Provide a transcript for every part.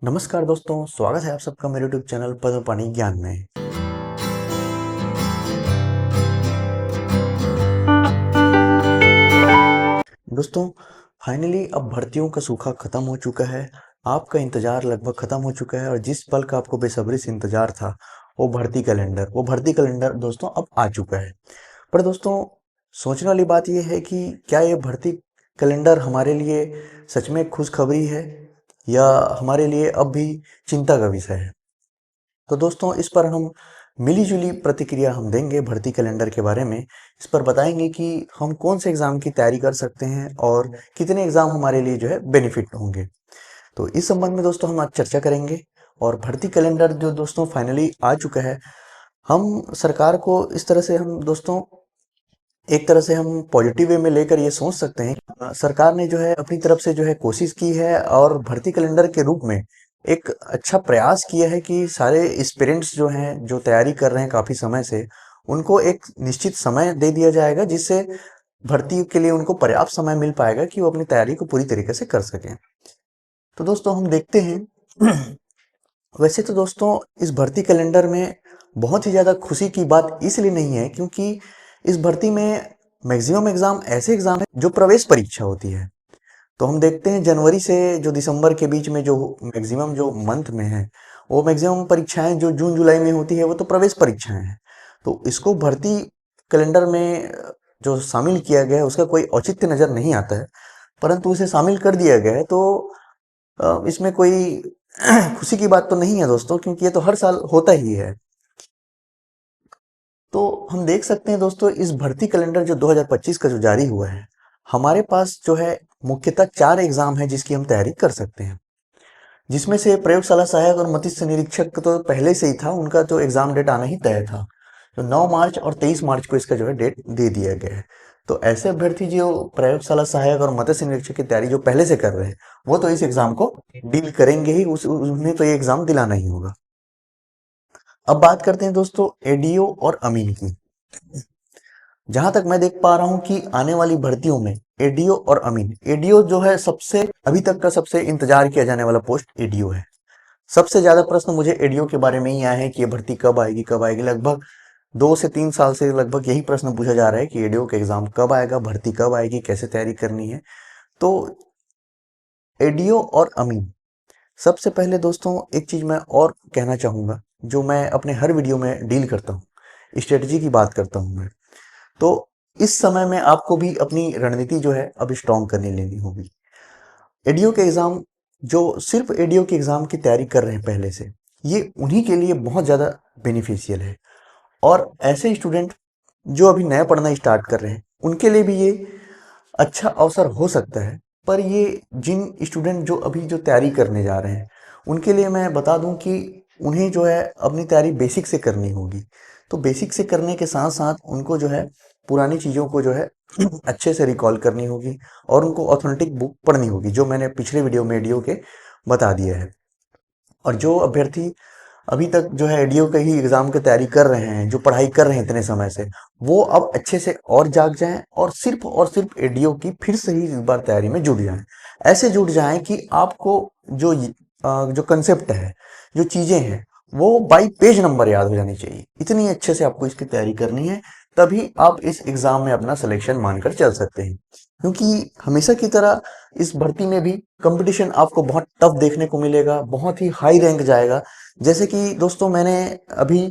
नमस्कार दोस्तों, स्वागत है आप सबका मेरे यूट्यूब चैनल पद्म पानी ज्ञान में। दोस्तों, फाइनली अब भर्तियों का सूखा खत्म हो चुका है। आपका इंतजार लगभग खत्म हो चुका है और जिस पल का आपको बेसब्री से इंतजार था वो भर्ती कैलेंडर दोस्तों अब आ चुका है। पर दोस्तों, सोचने वाली बात यह है कि क्या ये भर्ती कैलेंडर हमारे लिए सच में खुशखबरी है या हमारे लिए अब भी चिंता का विषय है। तो दोस्तों, इस पर हम मिली-जुली प्रतिक्रिया हम देंगे भर्ती कैलेंडर के बारे में। इस पर बताएँगे कि हम कौन से एग्ज़ाम की तैयारी कर सकते हैं और कितने एग्ज़ाम हमारे लिए जो है बेनिफिट होंगे। तो इस संबंध में दोस्तों हम आज चर्चा करेंगे और भर्ती कैलेंडर जो दोस्तों फाइनली आ चुका है, हम सरकार को इस तरह से हम दोस्तों एक तरह से हम पॉजिटिव वे में लेकर ये सोच सकते हैं कि सरकार ने जो है अपनी तरफ से जो है कोशिश की है और भर्ती कैलेंडर के रूप में एक अच्छा प्रयास किया है कि सारे एस्पिरेंट्स जो हैं जो तैयारी कर रहे हैं काफ़ी समय से, उनको एक निश्चित समय दे दिया जाएगा जिससे भर्ती के लिए उनको पर्याप्त समय मिल पाएगा कि वो अपनी तैयारी को पूरी तरीके से कर सकें। तो दोस्तों हम देखते हैं वैसे तो दोस्तों इस भर्ती कैलेंडर में बहुत ही ज़्यादा खुशी की बात इसलिए नहीं है क्योंकि इस भर्ती में मैक्सिमम एग्ज़ाम ऐसे एग्ज़ाम है जो प्रवेश परीक्षा होती है। तो हम देखते हैं जनवरी से जो दिसंबर के बीच में जो मैक्सिमम जो मंथ में है, वो मैक्सिमम परीक्षाएं जो जून जुलाई में होती है वो तो प्रवेश परीक्षाएं हैं। तो इसको भर्ती कैलेंडर में जो शामिल किया गया है उसका कोई औचित्य नज़र नहीं आता है, परंतु इसे शामिल कर दिया गया है। तो इसमें कोई खुशी की बात तो नहीं है दोस्तों, क्योंकि ये तो हर साल होता ही है। तो हम देख सकते हैं दोस्तों इस भर्ती कैलेंडर जो 2025 का जो जारी हुआ है, हमारे पास जो है मुख्यतः 4 एग्ज़ाम है जिसकी हम तैयारी कर सकते हैं। जिसमें से प्रयोगशाला सहायक और मत्स्य निरीक्षक तो पहले से ही था, उनका तो एग्ज़ाम डेट आना ही तय था। तो 9 मार्च और 23 मार्च को इसका जो है डेट दे दिया गया है। तो ऐसे अभ्यर्थी जो प्रयोगशाला सहायक और मत्स्य निरीक्षक की तैयारी जो पहले से कर रहे हैं, वो तो इस एग्ज़ाम को डील करेंगे ही, उन्हें तो ये एग्ज़ाम दिलाना ही होगा। अब बात करते हैं दोस्तों एडीओ और अमीन की। जहां तक मैं देख पा रहा हूं कि आने वाली भर्तियों में एडीओ और अमीन, एडीओ जो है सबसे अभी तक का सबसे इंतजार किया जाने वाला पोस्ट एडीओ है। सबसे ज्यादा प्रश्न मुझे एडीओ के बारे में ही आया है कि ये भर्ती कब आएगी। लगभग 2 से 3 साल से लगभग यही प्रश्न पूछा जा रहा है कि एडीओ का एग्जाम कब आएगा, भर्ती कब आएगी, कैसे तैयारी करनी है। तो एडीओ और अमीन, सबसे पहले दोस्तों एक चीज मैं और कहना चाहूंगा जो मैं अपने हर वीडियो में डील करता हूँ, स्ट्रेटजी की बात करता हूँ मैं। तो इस समय में आपको भी अपनी रणनीति जो है अब स्ट्रॉन्ग करनी लेनी होगी। एडीओ के एग्जाम जो सिर्फ एडीओ के एग्जाम की तैयारी कर रहे हैं पहले से, ये उन्हीं के लिए बहुत ज़्यादा बेनिफिशियल है। और ऐसे स्टूडेंट जो अभी नया पढ़ना स्टार्ट कर रहे हैं उनके लिए भी ये अच्छा अवसर हो सकता है। पर ये जिन स्टूडेंट जो अभी जो तैयारी करने जा रहे हैं उनके लिए मैं बता दूं कि उन्हें जो है अपनी तैयारी बेसिक से करनी होगी। तो बेसिक से करने के साथ साथ उनको जो है पुरानी चीज़ों को जो है अच्छे से रिकॉल करनी होगी और उनको ऑथेंटिक बुक पढ़नी होगी, जो मैंने पिछले वीडियो में एडीओ के बता दिया है। और जो अभ्यर्थी अभी तक जो है एडीओ के ही एग्जाम की तैयारी कर रहे हैं, जो पढ़ाई कर रहे हैं इतने समय से, वो अब अच्छे से और जाग जाएं और सिर्फ एडीओ की फिर से ही इस बार तैयारी में जुट जाएं। ऐसे जुट जाएं कि आपको जो कंसेप्ट है, जो चीजें हैं, वो बाई पेज नंबर याद हो जानी चाहिए। इतनी अच्छे से आपको इसकी तैयारी करनी है, तभी आप इस एग्जाम में अपना सिलेक्शन मानकर चल सकते हैं। क्योंकि हमेशा की तरह इस भर्ती में भी कंपटीशन आपको बहुत टफ देखने को मिलेगा, बहुत ही हाई रैंक जाएगा। जैसे कि दोस्तों मैंने अभी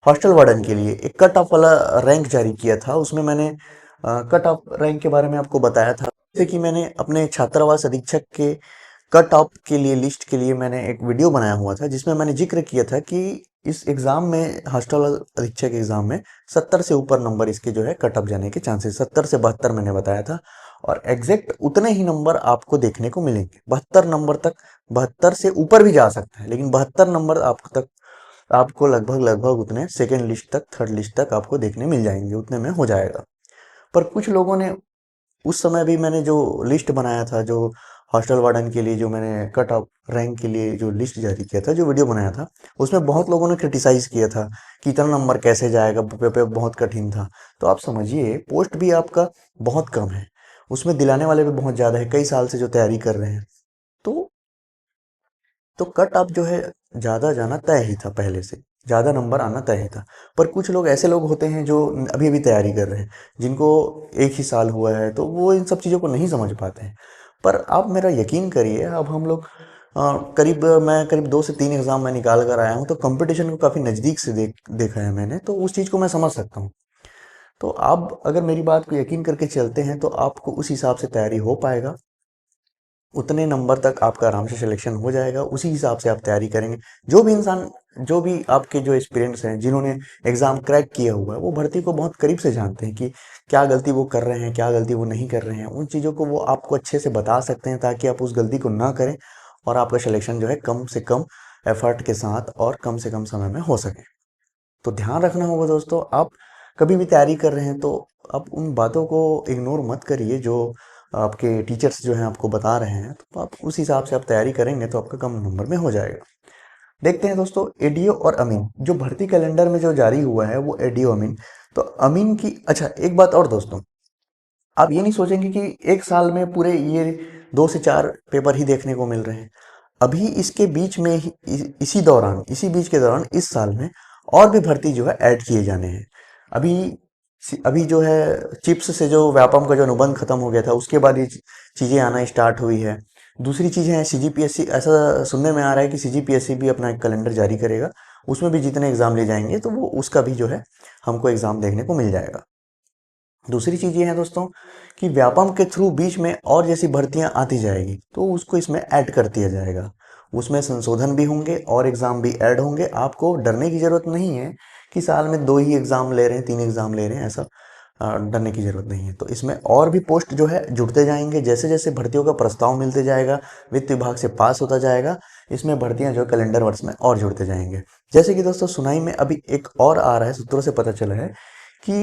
हॉस्टल वार्डन के लिए एक कट ऑफ वाला रैंक जारी किया था, उसमें मैंने कट ऑफ रैंक के बारे में आपको बताया था। जैसे कि मैंने अपने छात्रावास अधीक्षक के कट ऑफ के लिए लिस्ट के लिए मैंने एक वीडियो बनाया हुआ था जिसमें मैंने जिक्र किया था कि इस एग्जाम में हॉस्टल अधीक्षक एग्जाम में 70 से ऊपर नंबर इसके जो है कट ऑफ जाने के चांसेस, 70 से 72 मैंने बताया था। और एग्जैक्ट उतने ही नंबर आपको देखने को मिलेंगे, 72 नंबर तक। 72 से ऊपर भी जा सकता है, लेकिन 72 नंबर आपको लगभग लगभग उतने सेकेंड लिस्ट तक, थर्ड लिस्ट तक आपको देखने मिल जाएंगे, उतने में हो जाएगा। पर कुछ लोगों ने उस समय भी मैंने जो लिस्ट बनाया था, जो हॉस्टल वार्डन के लिए जो मैंने कट ऑफ रैंक के लिए जो लिस्ट जारी किया था, जो वीडियो बनाया था, उसमें बहुत लोगों ने क्रिटिसाइज किया था कि इतना नंबर कैसे जाएगा, पेपर बहुत कठिन था। तो आप समझिए पोस्ट भी आपका बहुत कम है, उसमें दिलाने वाले भी बहुत ज़्यादा है, कई साल से जो तैयारी कर रहे हैं। तो तो कट ऑफ जो है ज़्यादा जाना तय ही था पहले से, ज़्यादा नंबर आना तय ही था। पर कुछ लोग ऐसे लोग होते हैं जो अभी अभी तैयारी कर रहे हैं, जिनको एक ही साल हुआ है, तो वो इन सब चीज़ों को नहीं समझ पाते हैं। पर आप मेरा यकीन करिए, अब हम लोग मैं करीब 2 से 3 एग्ज़ाम मैं निकाल कर आया हूँ, तो कंपटीशन को काफ़ी नज़दीक से देखा है मैंने, तो उस चीज़ को मैं समझ सकता हूँ। तो आप अगर मेरी बात को यकीन करके चलते हैं तो आपको उस हिसाब से तैयारी हो पाएगा, उतने नंबर तक आपका आराम से सिलेक्शन हो जाएगा, उसी हिसाब से आप तैयारी करेंगे। जो भी इंसान, जो भी आपके जो एक्सपीरियंस हैं, जिन्होंने एग्ज़ाम क्रैक किया हुआ है, वो भर्ती को बहुत करीब से जानते हैं कि क्या गलती वो कर रहे हैं, क्या गलती वो नहीं कर रहे हैं। उन चीज़ों को वो आपको अच्छे से बता सकते हैं ताकि आप उस गलती को ना करें और आपका सिलेक्शन जो है कम से कम एफर्ट के साथ और कम से कम समय में हो सके। तो ध्यान रखना होगा दोस्तों, आप कभी भी तैयारी कर रहे हैं तो आप उन बातों को इग्नोर मत करिए जो आपके टीचर्स जो हैं आपको बता रहे हैं, तो आप उस हिसाब से आप तैयारी करेंगे तो आपका कम नंबर में हो जाएगा। देखते हैं दोस्तों, एडीओ और अमीन जो भर्ती कैलेंडर में जो जारी हुआ है वो एडीओ अमीन। तो अमीन की, अच्छा एक बात और दोस्तों, आप ये नहीं सोचेंगे कि एक साल में पूरे ये 2 से 4 पेपर ही देखने को मिल रहे हैं। अभी इसके बीच में ही इसी बीच के दौरान इस साल में और भी भर्ती जो है ऐड किए जाने हैं। अभी अभी जो है चिप्स से जो व्यापम का जो अनुबंध खत्म हो गया था, उसके बाद ये चीज़ें आना स्टार्ट हुई है। दूसरी चीज़ है सीजीपीएससी, ऐसा सुनने में आ रहा है कि सीजीपीएससी भी अपना एक कैलेंडर जारी करेगा, उसमें भी जितने एग्ज़ाम ले जाएंगे तो वो उसका भी जो है हमको एग्ज़ाम देखने को मिल जाएगा। दूसरी चीज़ ये है दोस्तों कि व्यापम के थ्रू बीच में और जैसी भर्तियां आती जाएगी तो उसको इसमें ऐड कर दिया जाएगा। उसमें संशोधन भी होंगे और एग्ज़ाम भी ऐड होंगे। आपको डरने की ज़रूरत नहीं है कि साल में 2 ही एग्ज़ाम ले रहे हैं, 3 एग्ज़ाम ले रहे हैं, ऐसा डरने की ज़रूरत नहीं है। तो इसमें और भी पोस्ट जो है जुड़ते जाएंगे, जैसे जैसे भर्तियों का प्रस्ताव मिलते जाएगा, वित्त विभाग से पास होता जाएगा, इसमें भर्तियां जो कैलेंडर वर्ष में और जुड़ते जाएंगे। जैसे कि दोस्तों सुनाई में अभी एक और आ रहा है, सूत्रों से पता चला है कि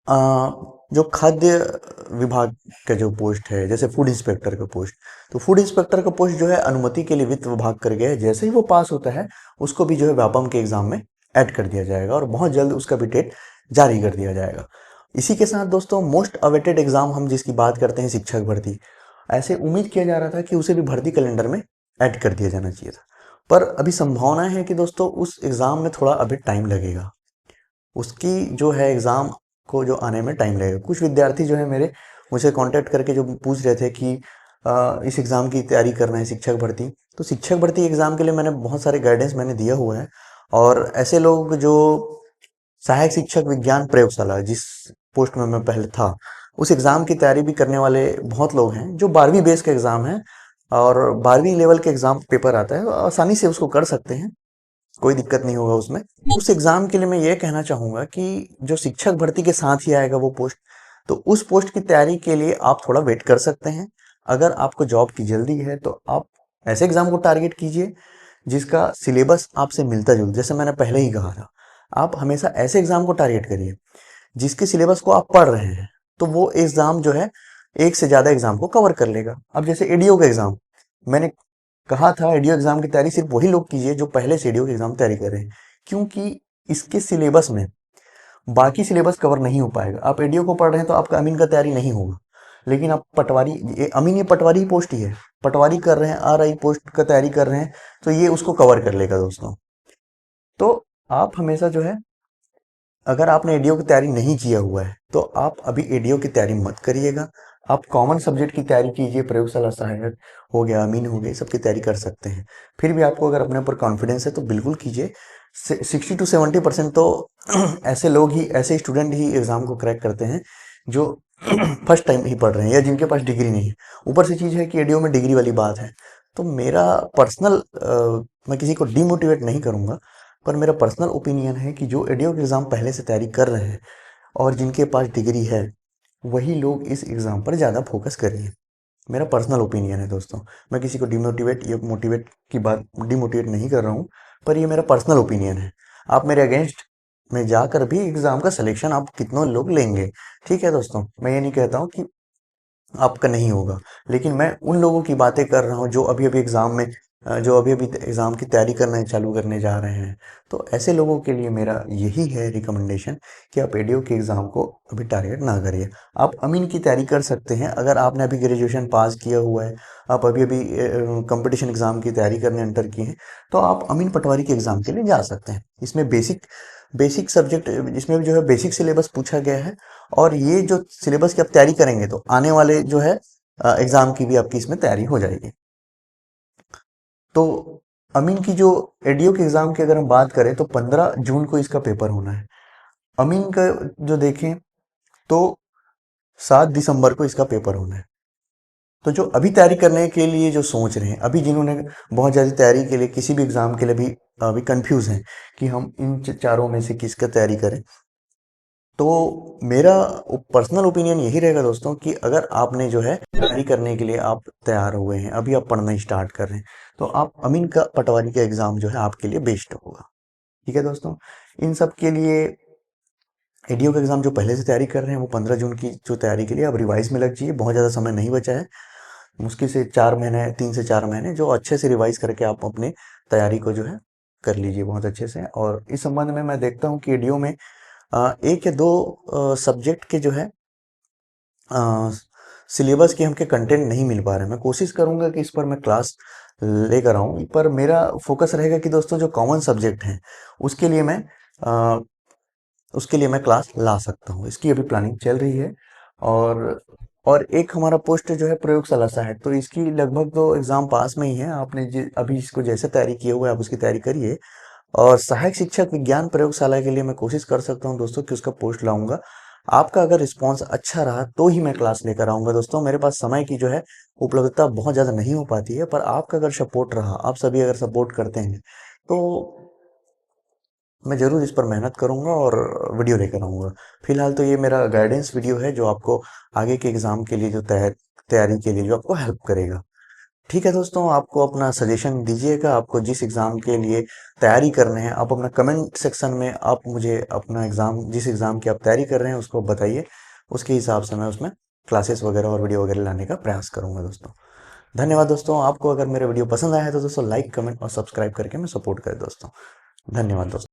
अ, जो खाद्य विभाग का जो पोस्ट है, जैसे फूड इंस्पेक्टर का पोस्ट, तो फूड इंस्पेक्टर का पोस्ट जो है अनुमति के लिए वित्त विभाग कर गया है। जैसे ही वो पास होता है उसको भी जो है व्यापम के एग्जाम में ऐड कर दिया जाएगा और बहुत जल्द उसका भी डेट जारी कर दिया जाएगा। इसी के साथ दोस्तों मोस्ट अवेटेड एग्जाम हम जिसकी बात करते हैं, शिक्षक भर्ती, ऐसे उम्मीद किया जा रहा था कि उसे भी भर्ती कैलेंडर में ऐड कर दिया जाना चाहिए था। पर अभी संभावना है कि दोस्तों उस एग्जाम में थोड़ा अभी टाइम लगेगा, उसकी जो है एग्ज़ाम को जो आने में टाइम लगेगा। कुछ विद्यार्थी जो है मेरे मुझे कांटेक्ट करके जो पूछ रहे थे कि इस एग्ज़ाम की तैयारी करना है, शिक्षक भर्ती, तो शिक्षक भर्ती एग्ज़ाम के लिए मैंने बहुत सारे गाइडेंस मैंने दिया हुआ है। और ऐसे लोग जो सहायक शिक्षक विज्ञान प्रयोगशाला, जिस पोस्ट में मैं पहले था, उस एग्ज़ाम की तैयारी भी करने वाले बहुत लोग हैं, जो 12वीं बेस का एग्ज़ाम है और 12वीं लेवल के एग्ज़ाम पेपर आता है, आसानी से उसको कर सकते हैं, कोई दिक्कत नहीं होगा उसमें। उस एग्जाम के लिए मैं ये कहना चाहूंगा कि जो शिक्षक भर्ती के साथ ही आएगा वो पोस्ट, तो उस पोस्ट की तैयारी के लिए आप थोड़ा वेट कर सकते हैं। अगर आपको जॉब की जल्दी है तो आप ऐसे एग्जाम को टारगेट कीजिए जिसका सिलेबस आपसे मिलता जुलता, जैसे मैंने पहले ही कहा था, आप हमेशा ऐसे एग्जाम को टारगेट करिए जिसके सिलेबस को आप पढ़ रहे हैं, तो वो एग्जाम जो है एक से ज्यादा एग्जाम को कवर कर लेगा। अब जैसे एडीओ का एग्जाम, मैंने कहा था एडीओ एग्जाम की तैयारी सिर्फ वही लोग कीजिए जो पहले से एडीओ की एग्जाम तैयारी कर रहे हैं, क्योंकि इसके सिलेबस में बाकी सिलेबस कवर नहीं हो पाएगा। आप एडीओ को पढ़ रहे हैं तो आपका अमीन का तैयारी नहीं होगा, लेकिन आप पटवारी, अमीन ये पटवारी ही पोस्ट ही है, पटवारी कर रहे हैं, आरआई पोस्ट का तैयारी कर रहे हैं, तो ये उसको कवर कर लेगा दोस्तों। तो आप हमेशा जो है, अगर आपने एडीओ की तैयारी नहीं किया हुआ है तो आप अभी एडीओ की तैयारी मत करिएगा। आप कॉमन सब्जेक्ट की तैयारी कीजिए, प्रयोगशाला सहायक हो गया, अमीन हो गए, सबकी तैयारी कर सकते हैं। फिर भी आपको अगर अपने ऊपर कॉन्फिडेंस है तो बिल्कुल कीजिए। 60 to 70% तो ऐसे लोग ही, ऐसे स्टूडेंट ही एग्जाम को क्रैक करते हैं जो फर्स्ट टाइम ही पढ़ रहे हैं या जिनके पास डिग्री नहीं है। ऊपर से चीज़ है कि एडीओ में डिग्री वाली बात है। तो मेरा पर्सनल, मैं किसी को डिमोटिवेट नहीं करूंगा, पर मेरा पर्सनल ओपिनियन है कि जो एडीओ के एग्ज़ाम पहले से तैयारी कर रहे हैं और जिनके पास डिग्री है, वही लोग इस एग्ज़ाम पर ज़्यादा फोकस करिए। मेरा पर्सनल ओपिनियन है दोस्तों, मैं किसी को डिमोटिवेट या मोटिवेट की बात, डिमोटिवेट नहीं कर रहा हूँ, पर ये मेरा पर्सनल ओपिनियन है। आप मेरे अगेंस्ट में जाकर भी एग्ज़ाम का सिलेक्शन आप कितने लोग लेंगे, ठीक है दोस्तों, मैं ये नहीं कहता हूँ कि आपका नहीं होगा, लेकिन मैं उन लोगों की बातें कर रहा हूँ जो अभी अभी एग्ज़ाम में जो अभी अभी एग्ज़ाम की तैयारी करना चालू करने जा रहे हैं, तो ऐसे लोगों के लिए मेरा यही है रिकमेंडेशन कि आप एडीओ के एग्ज़ाम को अभी टारगेट ना करिए। आप अमीन की तैयारी कर सकते हैं अगर आपने अभी ग्रेजुएशन पास किया हुआ है, आप अभी अभी कंपटीशन एग्ज़ाम की तैयारी करने एंटर किए हैं, तो आप अमीन पटवारी के एग्ज़ाम के लिए जा सकते हैं। इसमें बेसिक बेसिक सब्जेक्ट, इसमें जो है बेसिक सिलेबस पूछा गया है, और ये जो सिलेबस की आप तैयारी करेंगे तो आने वाले जो है एग्ज़ाम की भी आपकी इसमें तैयारी हो जाएगी। तो अमीन की जो एडीओ के एग्जाम की अगर हम बात करें तो 15 जून को इसका पेपर होना है। अमीन का जो देखें तो 7 दिसंबर को इसका पेपर होना है। तो जो अभी तैयारी करने के लिए जो सोच रहे हैं, अभी जिन्होंने बहुत ज़्यादा तैयारी के लिए किसी भी एग्जाम के लिए भी अभी कंफ्यूज हैं कि हम इन चारों में से किसका तैयारी करें, तो मेरा पर्सनल ओपिनियन यही रहेगा दोस्तों कि अगर आपने जो है तैयारी करने के लिए आप तैयार हुए हैं, अभी आप पढ़ना स्टार्ट कर रहे हैं, तो आप अमीन का पटवारी का एग्ज़ाम जो है आपके लिए बेस्ट होगा। ठीक है दोस्तों, इन सब के लिए एडीओ का एग्ज़ाम जो पहले से तैयारी कर रहे हैं वो 15 जून की जो तैयारी के लिए आप रिवाइज में लग जाइए। बहुत ज़्यादा समय नहीं बचा है, मुश्किल से 4 महीने, 3 से 4 महीने जो अच्छे से रिवाइज करके आप अपने तैयारी को जो है कर लीजिए बहुत अच्छे से। और इस संबंध में मैं देखता हूँ कि एडीओ में एक या दो सब्जेक्ट के जो है सिलेबस के हमके कंटेंट नहीं मिल पा रहे हैं। मैं कोशिश करूंगा कि इस पर मैं क्लास लेकर आऊं, पर मेरा फोकस रहेगा कि दोस्तों जो कॉमन सब्जेक्ट हैं उसके लिए मैं अ, उसके लिए मैं क्लास ला सकता हूं। इसकी अभी प्लानिंग चल रही है। और और एक हमारा पोस्ट जो है प्रयोगशाला सहायक, तो इसकी लगभग तो एग्जाम पास में ही है। आपने अभी इसको जैसे तैयारी किए हुए आप उसकी तैयारी करिए। और सहायक शिक्षक विज्ञान प्रयोगशाला के लिए मैं कोशिश कर सकता हूं दोस्तों कि उसका पोस्ट लाऊंगा। आपका अगर रिस्पांस अच्छा रहा तो ही मैं क्लास लेकर आऊंगा दोस्तों। मेरे पास समय की जो है उपलब्धता बहुत ज़्यादा नहीं हो पाती है, पर आपका अगर सपोर्ट रहा, आप सभी अगर सपोर्ट करते हैं, तो मैं ज़रूर इस पर मेहनत करूंगा और वीडियो लेकर आऊंगा। फिलहाल तो ये मेरा गाइडेंस वीडियो है जो आपको आगे के एग्ज़ाम के लिए जो तैयारी के लिए जो आपको हेल्प करेगा। ठीक है दोस्तों, आपको अपना सजेशन दीजिएगा, आपको जिस एग्ज़ाम के लिए तैयारी करने हैं आप अपना कमेंट सेक्शन में आप मुझे अपना एग्ज़ाम, जिस एग्ज़ाम की आप तैयारी कर रहे हैं उसको बताइए। उसके हिसाब से मैं उसमें क्लासेस वगैरह और वीडियो वगैरह लाने का प्रयास करूंगा दोस्तों। धन्यवाद दोस्तों। आपको अगर मेरा वीडियो पसंद आया है तो दोस्तों लाइक, कमेंट और सब्सक्राइब करके मैं सपोर्ट करें दोस्तों। धन्यवाद दोस्तों।